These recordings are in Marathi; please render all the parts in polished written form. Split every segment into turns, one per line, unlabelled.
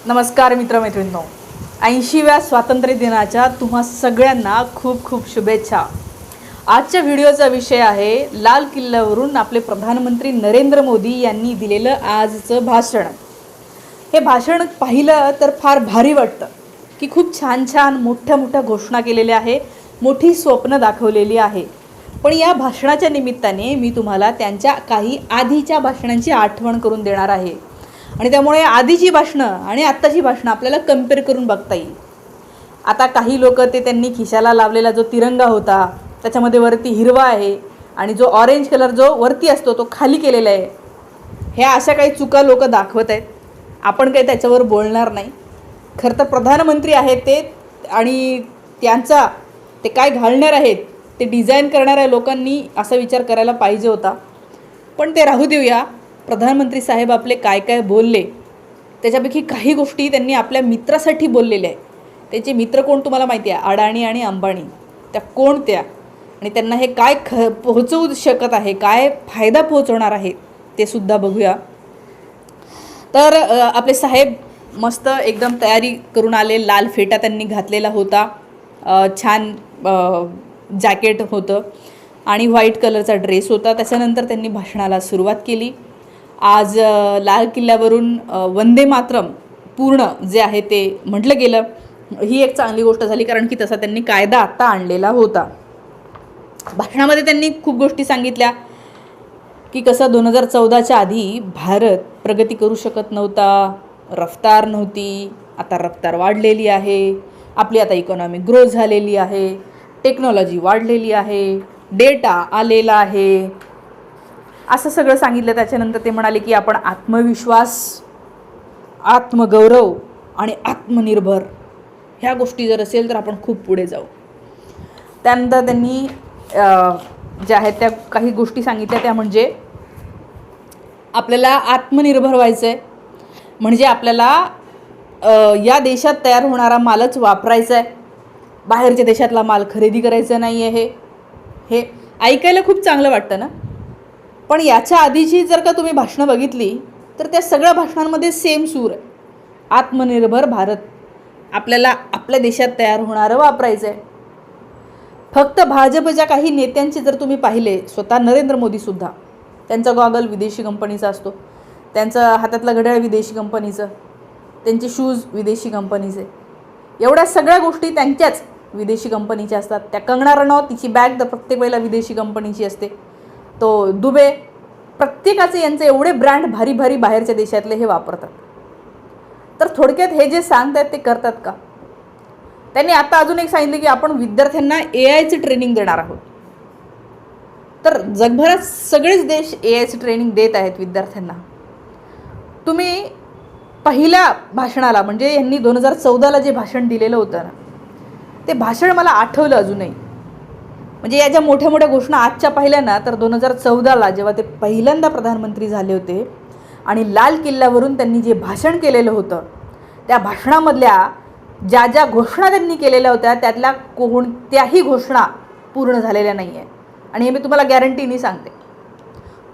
नमस्कार मित्रमैत्रिणींनो, 80व्या स्वातंत्र्य दिनाच्या तुम्हा सगळ्यांना खूप खूप शुभेच्छा. आजच्या व्हिडिओचा विषय आहे लाल किल्ल्यावरून आपले प्रधानमंत्री नरेंद्र मोदी यांनी दिलेलं आजचं भाषण. हे भाषण पाहिलं तर फार भारी वाटतं की खूप छान छान मोठ्या मोठ्या घोषणा केलेल्या आहे, मोठी स्वप्न दाखवलेली आहे. पण या भाषणाच्या निमित्ताने मी तुम्हाला त्यांच्या काही आधीच्या भाषणांची आठवण करून देणार आहे आणि त्यामुळे आधीची भाषणं आणि आत्ताची भाषणं आपल्याला कम्पेअर करून बघता येईल. आता काही लोक ते त्यांनी खिशाला लावलेला जो तिरंगा होता त्याच्यामध्ये वरती हिरवा आहे आणि जो ऑरेंज कलर जो वरती असतो तो खाली केलेला आहे, ह्या अशा काही चुका लोक दाखवत आहेत. आपण काही त्याच्यावर बोलणार नाही. खरं तर प्रधानमंत्री आहेत ते आणि त्यांचा ते काय घालणार आहेत ते डिझाईन करणाऱ्या लोकांनी असा विचार करायला पाहिजे होता. पण ते राहू देऊया. प्रधानमंत्री साहेब आपले काय काय बोलले त्याच्यापैकी काही गोष्टी त्यांनी आपल्या मित्रासाठी बोललेल्या आहे. त्यांचे मित्र कोण तुम्हाला माहिती आहे? अडाणी आणि अंबानी. त्या कोणत्या आणि त्यांना हे काय पोहोचवू शकत आहे, काय फायदा पोहोचवणार आहे ते सुद्धा बघूया. तर आपले साहेब मस्त एकदम तयारी करून आले. लाल फेटा त्यांनी घातलेला होता, छान जॅकेट होतं आणि व्हाईट कलरचा ड्रेस होता. त्याच्यानंतर त्यांनी भाषणाला सुरुवात केली. आज लाल किल्ल्यावरून वंदे मातरम पूर्ण जे आहे ते म्हटलं गेलं. ही एक चांगली गोष्ट झाली कारण की तसा त्यांनी कायदा आत्ता आणलेला होता. भाषणामध्ये त्यांनी खूप गोष्टी सांगितल्या की कसं 2014च्या आधी भारत प्रगती करू शकत नव्हता, रफ्तार नव्हती, आता रफ्तार वाढलेली आहे, आपली आता इकॉनॉमी ग्रो झालेली आहे, टेक्नॉलॉजी वाढलेली आहे, डेटा आलेला आहे, असं सगळं सांगितलं. त्याच्यानंतर ते म्हणाले की आपण आत्मविश्वास, आत्मगौरव आणि आत्मनिर्भर ह्या गोष्टी जर असेल तर आपण खूप पुढे जाऊ. त्यानंतर त्यांनी ज्या आहेत त्या काही गोष्टी सांगितल्या, त्या म्हणजे आपल्याला आत्मनिर्भर व्हायचं आहे, म्हणजे आपल्याला या देशात तयार होणारा मालच वापरायचा आहे, बाहेरच्या देशातला माल खरेदी करायचा नाही आहे. हे ऐकायला खूप चांगलं वाटतं ना. पण याच्या आधीची जर का तुम्ही भाषणं बघितली तर त्या सगळ्या भाषणांमध्ये सेम सूर आहे. आत्मनिर्भर भारत, आपल्याला आपल्या देशात तयार होणारं वापरायचं आहे. फक्त भाजपच्या काही नेत्यांचे जर तुम्ही पाहिले, स्वतः नरेंद्र मोदीसुद्धा, त्यांचा गॉगल विदेशी कंपनीचा असतो, त्यांचं हातातलं घड्याळ विदेशी कंपनीचं, त्यांचे शूज विदेशी कंपनीचे, एवढ्या सगळ्या गोष्टी त्यांच्याच विदेशी कंपनीच्या असतात. त्या कंगना रनौत तिची बॅग तर प्रत्येक वेळेला विदेशी कंपनीची असते. तो दुबे, प्रत्येकाचे यांचे एवढे ब्रँड भारी भारी बाहेरच्या देशातले हे वापरतात. तर थोडक्यात हे जे सांगतात ते करतात का? त्यांनी आता अजून एक सांगितलं की आपण विद्यार्थ्यांना AIचं ट्रेनिंग देणार आहोत. तर जगभरात सगळेच देश AIचं ट्रेनिंग देत आहेत विद्यार्थ्यांना. तुम्ही पहिल्या भाषणाला म्हणजे यांनी 2014ला जे भाषण दिलेलं होतं ना, ते भाषण मला आठवलं अजूनही. म्हणजे या ज्या मोठ्या मोठ्या घोषणा आजच्या पाहिल्या ना, तर 2014ला जेव्हा ते पहिल्यांदा प्रधानमंत्री झाले होते आणि लाल किल्ल्यावरून त्यांनी जे भाषण केलेलं होतं, त्या भाषणामधल्या ज्या ज्या घोषणा त्यांनी केलेल्या होत्या त्यातल्या कोणत्याही घोषणा पूर्ण झालेल्या नाही आहे. आणि हे मी तुम्हाला गॅरंटीनी सांगते.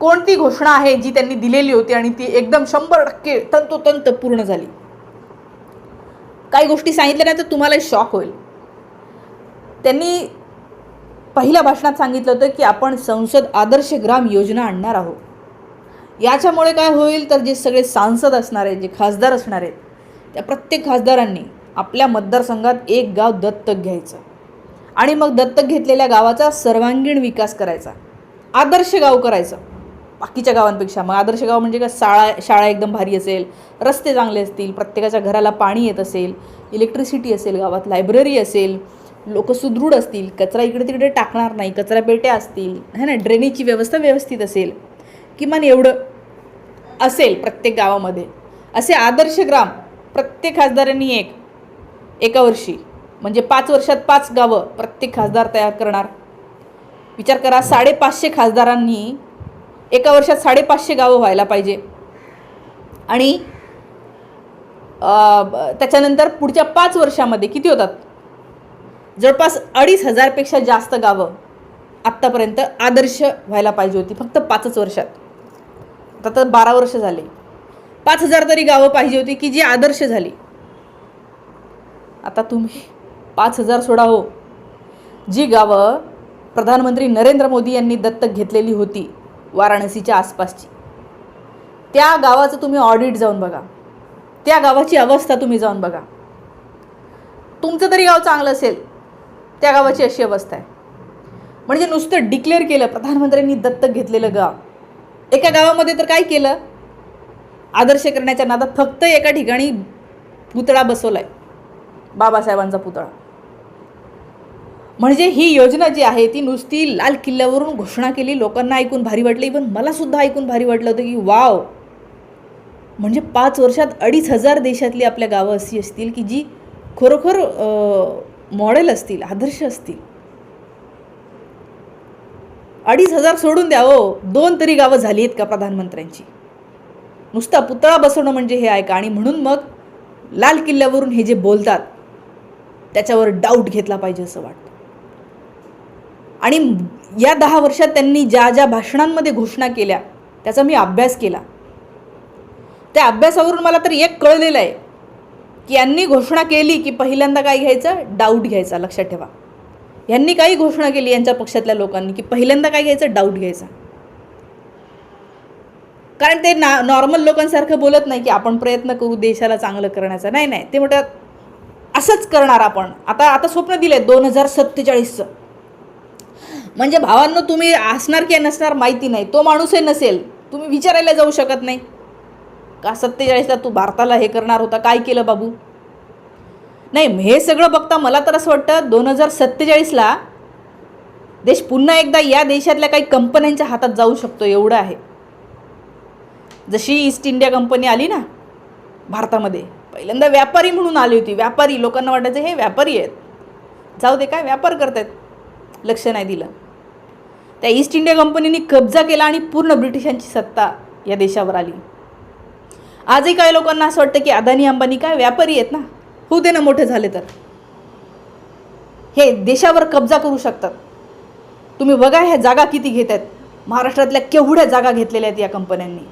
कोणती घोषणा आहे जी त्यांनी दिलेली होती आणि ती एकदम 100% तंतोतंत पूर्ण झाली? काही गोष्टी सांगितल्या नाही तर तुम्हाला शॉक होईल. त्यांनी पहिल्या भाषणात सांगितलं होतं की आपण संसद आदर्श ग्राम योजना आणणार आहोत. याच्यामुळे काय होईल तर जे सगळे सांसद असणार आहेत, जे खासदार असणार आहेत, त्या प्रत्येक खासदारांनी आपल्या मतदारसंघात एक गाव दत्तक घ्यायचं आणि मग दत्तक घेतलेल्या गावाचा सर्वांगीण विकास करायचा, आदर्श गाव करायचं बाकीच्या गावांपेक्षा. मग आदर्श गाव म्हणजे काय? शाळा एकदम भारी असेल, रस्ते चांगले असतील, प्रत्येकाच्या घराला पाणी येत असेल, इलेक्ट्रिसिटी असेल, गावात लायब्ररी असेल, लोक सुदृढ असतील, कचरा इकडे तिकडे टाकणार नाही, कचरा पेट्या असतील, है ना, ड्रेनेजची व्यवस्था व्यवस्थित असेल, किमान एवढं असेल प्रत्येक गावामध्ये. असे आदर्श ग्राम प्रत्येक खासदारांनी एका वर्षी म्हणजे 5 वर्षात 5 गावं प्रत्येक खासदार तयार करणार. विचार करा, 550 खासदारांनी एका वर्षात 550 गावं व्हायला पाहिजे. आणि त्याच्यानंतर पुढच्या 5 वर्षामध्ये किती होतात? जवळपास 2500पेक्षा जास्त गावं आत्तापर्यंत आदर्श व्हायला पाहिजे होती फक्त 5च वर्षात. आता तर 12 वर्ष झाले. 5,000 तरी गावं पाहिजे होती की जी आदर्श झाली. आता तुम्ही 5,000 सोडा हो, जी गावं प्रधानमंत्री नरेंद्र मोदी यांनी दत्तक घेतलेली होती वाराणसीच्या आसपासची, त्या गावाचं तुम्ही ऑडिट जाऊन बघा, त्या गावाची अवस्था तुम्ही जाऊन बघा. तुमचं तरी गाव चांगलं असेल, त्या गावाची अशी अवस्था आहे. म्हणजे नुसतं डिक्लेअर केलं प्रधानमंत्र्यांनी दत्तक घेतलेलं गाव. एका गावामध्ये तर काय केलं, आदर्श करण्याच्या नादात फक्त एका ठिकाणी पुतळा बसवलाय, बाबासाहेबांचा पुतळा. म्हणजे ही योजना जी आहे ती नुसती लाल किल्ल्यावरून घोषणा केली, लोकांना ऐकून भारी वाटलं, इव्हन मला सुद्धा ऐकून भारी वाटलं होतं की वाव, म्हणजे 5 वर्षात 2,500 देशातली आपल्या गावं अशी असतील की जी खरोखर मॉडेल असतील, आदर्श असतील. 2,500 सोडून द्या हो, 2 तरी गावं झाली आहेत का प्रधानमंत्र्यांची? नुसता पुतळा बसवणं म्हणजे हे आहे का? आणि म्हणून मग लाल किल्ल्यावरून हे जे बोलतात त्याच्यावर डाऊट घेतला पाहिजे असं वाटतं. आणि या 10 वर्षात त्यांनी ज्या ज्या भाषणांमध्ये घोषणा केल्या त्याचा मी अभ्यास केला. त्या अभ्यासावरून मला तर एक कळलेलं आहे की यांनी घोषणा केली की पहिल्यांदा काय घ्यायचं, डाऊट घ्यायचा. लक्षात ठेवा, यांनी काही घोषणा केली यांच्या पक्षातल्या लोकांनी की पहिल्यांदा काय घ्यायचं, डाऊट घ्यायचा. कारण ते नॉर्मल लोकांसारखं बोलत नाही की आपण प्रयत्न करू देशाला चांगलं करण्याचा. नाही नाही, ते म्हणतात असंच करणार आपण. आता स्वप्न दिले 2047चं. म्हणजे भावांनो, तुम्ही असणार की नसणार माहिती नाही, तो माणूसही नसेल, तुम्ही विचारायला जाऊ शकत नाही का 47ला तू भारताला हे करणार होता, काय केलं बाबू? नाही, हे सगळं बघता मला तर असं वाटतं 2047ला देश पुन्हा एकदा या देशातल्या काही कंपन्यांच्या हातात जाऊ शकतो, एवढं आहे. जशी ईस्ट इंडिया कंपनी आली ना भारतामध्ये, पहिल्यांदा व्यापारी म्हणून आली होती. व्यापारी, लोकांना वाटायचं हे व्यापारी आहेत, जाऊ दे काय व्यापार करतायत, लक्ष नाही दिलं. त्या ईस्ट इंडिया कंपनीने कब्जा केला आणि पूर्ण ब्रिटिशांची सत्ता या देशावर आली. आजही काही लोकांना असं वाटतं की अदानी अंबानी काय व्यापारी आहेत ना, होऊ दे ना, मोठे झाले तर हे देशावर कब्जा करू शकतात. तुम्ही बघा ह्या जागा किती घेत आहेत. महाराष्ट्रातल्या केवढ्या जागा घेतलेल्या आहेत या कंपन्यांनी.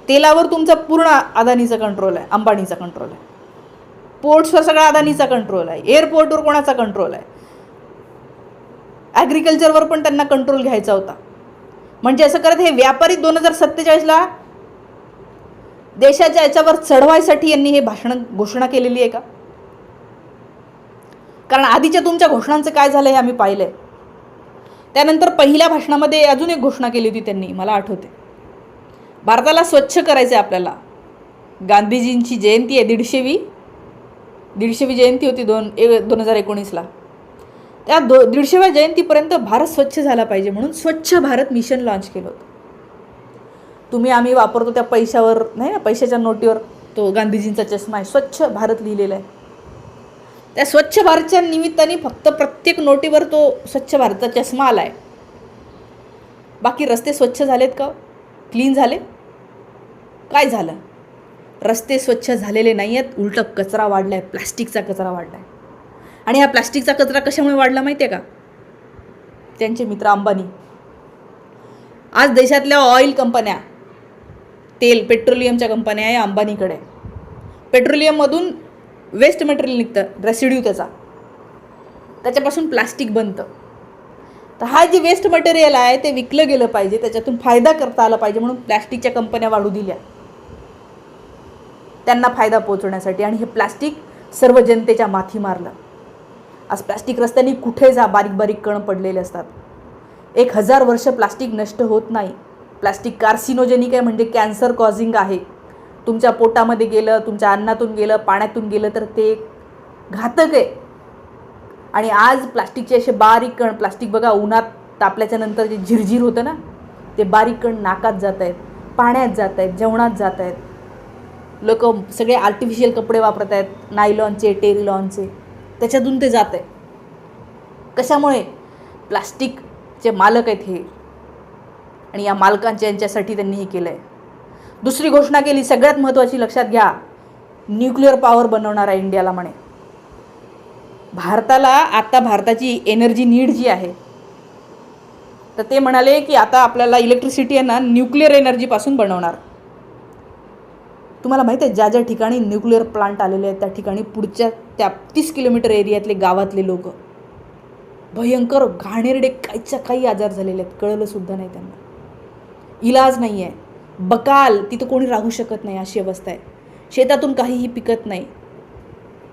तेलावर तुमचा पूर्ण अदानीचा कंट्रोल आहे, अंबानीचा कंट्रोल आहे. पोर्ट्सवर सगळा अदानीचा कंट्रोल आहे. एअरपोर्टवर कोणाचा कंट्रोल आहे. ॲग्रिकल्चरवर पण त्यांना कंट्रोल घ्यायचा होता. म्हणजे असं करत हे व्यापारी 2047ला देशाच्या याच्यावर चढवायसाठी यांनी हे घोषणा केलेली आहे का? कारण आधीच्या तुमच्या घोषणांचं काय झालं हे आम्ही पाहिलंय. त्यानंतर पहिल्या भाषणामध्ये अजून एक घोषणा केली होती त्यांनी, मला आठवते, भारताला स्वच्छ करायचं आहे आपल्याला. गांधीजींची जयंती आहे, 150वी जयंती होती 2019ला. त्या 150व्या जयंतीपर्यंत भारत स्वच्छ झाला पाहिजे म्हणून स्वच्छ भारत मिशन लॉन्च केलं होतं. तुम्ही आम्ही वापरतो त्या पैशावर नाही ना, पैशाच्या नोटीवर तो गांधीजींचा चष्मा आहे, स्वच्छ भारत लिहिलेला आहे. त्या स्वच्छ भारतच्या निमित्ताने फक्त प्रत्येक नोटीवर तो स्वच्छ भारतचा चष्मा आला आहे. बाकी रस्ते स्वच्छ झालेत का, क्लीन झाले? काय झालं? रस्ते स्वच्छ झालेले नाही आहेत, उलट कचरा वाढला आहे, प्लास्टिकचा कचरा वाढला आहे. आणि हा प्लास्टिकचा कचरा कशामुळे वाढला माहिती आहे का? त्यांचे मित्र अंबानी. आज देशातल्या ऑइल कंपन्या, तेल पेट्रोलियमच्या कंपन्या आहे अंबानीकडे. पेट्रोलियममधून वेस्ट मटेरियल निघतं, रेसिड्यू त्याच्यापासून प्लास्टिक बनतं. तर हा जे वेस्ट मटेरियल आहे ते विकलं गेलं पाहिजे, त्याच्यातून फायदा करता आला पाहिजे म्हणून प्लॅस्टिकच्या कंपन्या वाढू दिल्या त्यांना फायदा पोहोचवण्यासाठी. आणि हे प्लास्टिक सर्व जनतेच्या माथी मारलं. आज प्लास्टिक रस्त्याने कुठे जा बारीक बारीक कण पडलेले असतात. 1000 वर्ष प्लास्टिक नष्ट होत नाही. प्लास्टिक कार्सिनोजेनिक आहे, म्हणजे कॅन्सर कॉझिंग आहे. तुमच्या पोटामध्ये गेलं, तुमच्या अन्नातून गेलं, पाण्यातून गेलं तर ते घातक आहे. आणि आज प्लास्टिकचे असे बारीक कण, प्लास्टिक बघा उन्हात तापल्याच्या नंतर जे झिरझिर होतं ना, ते बारीक कण नाकात जात आहेत, पाण्यात जात आहेत, जेवणात जात आहेत. लोक सगळे आर्टिफिशियल कपडे वापरत आहेत, नायलॉनचे, टेरिलॉनचे, त्याच्यातून ते जात आहे. कशामुळे? प्लास्टिकचे मालक आहेत हे, आणि या मालकांच्या यांच्यासाठी त्यांनी हे केलं आहे. दुसरी घोषणा केली, सगळ्यात महत्त्वाची, लक्षात घ्या, न्यूक्लिअर पॉवर बनवणार आहे इंडियाला म्हणे. भारताला आता भारताची एनर्जी नीड जी आहे, तर ते म्हणाले की आता आपल्याला इलेक्ट्रिसिटी आहे ना न्यूक्लिअर एनर्जीपासून बनवणार. तुम्हाला माहीत आहे ज्या ज्या ठिकाणी न्यूक्लिअर प्लांट आलेले आहेत त्या ठिकाणी पुढच्या त्या 30 किलोमीटर एरियातले गावातले लोक भयंकर घाणेरडे काहीच्या काही आजार झालेले आहेत, कळलंसुद्धा नाही त्यांना, इलाज नाही आहे, बकाल, तिथं कोणी राहू शकत नाही अशी अवस्था आहे, शेतातून काहीही पिकत नाही,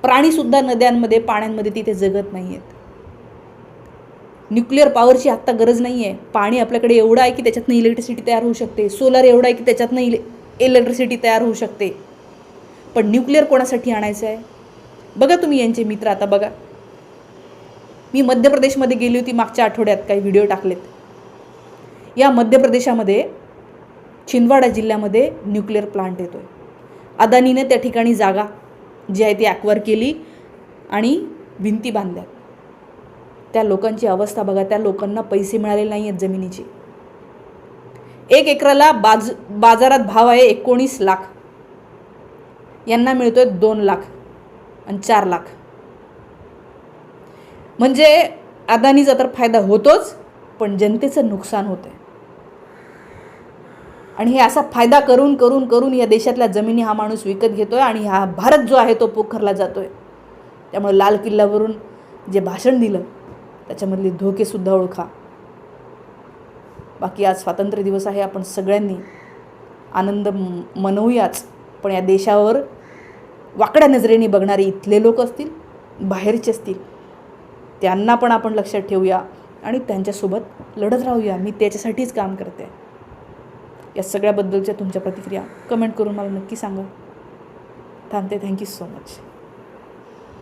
प्राणीसुद्धा नद्यांमध्ये पाण्यांमध्ये तिथे जगत नाही आहेत. न्यूक्लिअर पॉवरची आत्ता गरज नाही आहे. पाणी आपल्याकडे एवढं आहे की त्याच्यातनं इलेक्ट्रिसिटी तयार होऊ शकते, सोलर एवढं आहे की त्याच्यातनं इलेक्ट्रिसिटी तयार होऊ शकते. पण न्यूक्लिअर कोणासाठी आणायचं आहे? बघा तुम्ही यांचे मित्र. आता बघा, मी मध्य प्रदेशमध्ये गेली होती मागच्या आठवड्यात, काही व्हिडिओ टाकलेत. या मध्य प्रदेशामध्ये छिंदवाडा जिल्ह्यामध्ये न्यूक्लिअर प्लांट येतो आहे. अदानीने त्या ठिकाणी जागा जी आहे ती ॲक्वायर केली आणि भिंती बांधल्या. त्या लोकांची अवस्था बघा, त्या लोकांना पैसे मिळालेले नाही आहेत जमिनीचे. 1 एकराला बाजारात भाव आहे 19 लाख, यांना मिळतोय 2 लाख आणि 4 लाख. म्हणजे अदानीचा तर फायदा होतोच, पण जनतेचं नुकसान होतं आहे. आणि हे असा फायदा करून करून करून या देशातल्या जमिनी हा माणूस विकत घेतोय आणि हा भारत जो आहे तो पोखरला जातोय. त्यामुळे लाल किल्ल्यावरून जे भाषण दिलं त्याच्यामधले धोकेसुद्धा ओळखा. बाकी आज स्वातंत्र्य दिवस आहे, आपण सगळ्यांनी आनंद मनवूयाच. पण या देशावर वाकड्या नजरेने बघणारे इथले लोक असतील, बाहेरचे असतील, त्यांना पण आपण लक्षात ठेवूया आणि त्यांच्यासोबत लढत राहूया. मी त्याच्यासाठीच काम करते. या सगळ्याबद्दलच्या तुमच्या प्रतिक्रिया कमेंट करून मला नक्की सांगा. थांबते. Thank you so much.